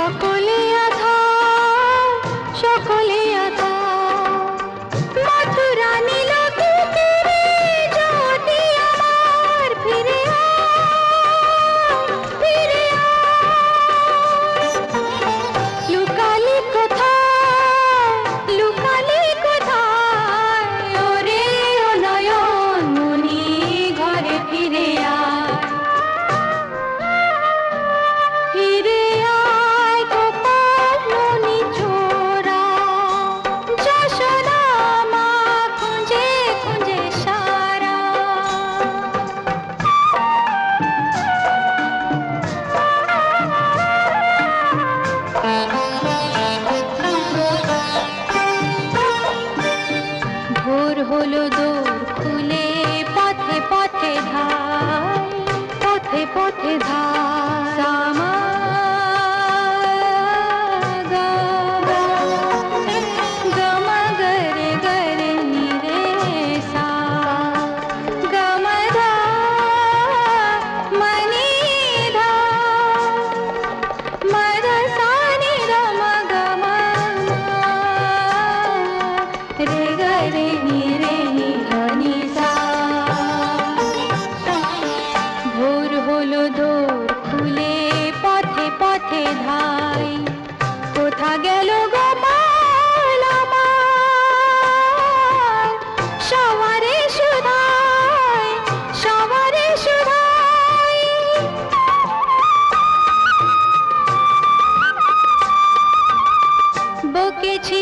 সকলে আধার, সকলে আধার, মথুরা নীল তীরে জ্যোতি আমার, ফিরে আয়, ফিরে আয়। লুকালি কোথায়, লুকালি কোথায়, ওরে ও নয়ন মনি, ঘরে ফিরে আয়, ফিরে আয় গোপাল মনি চোরা, যশোদা মা খুঁজে খুঁজে সারা। ভোর হলো দোর খুলে, পথে পথে ধাই, পথে পথে ধাই, সামা গা গমা গরে গরে নি রে সা, গমা ধা মনি ধা, মদ সা নি গম গম রে গরে নি রে নি ধনি সা। ভোর হলো দোর খুলে, পথে পথে ধাই, কোথা গেল গোপাল আমার, সবারে সুধাই, সবারে সুধাই। বকেছি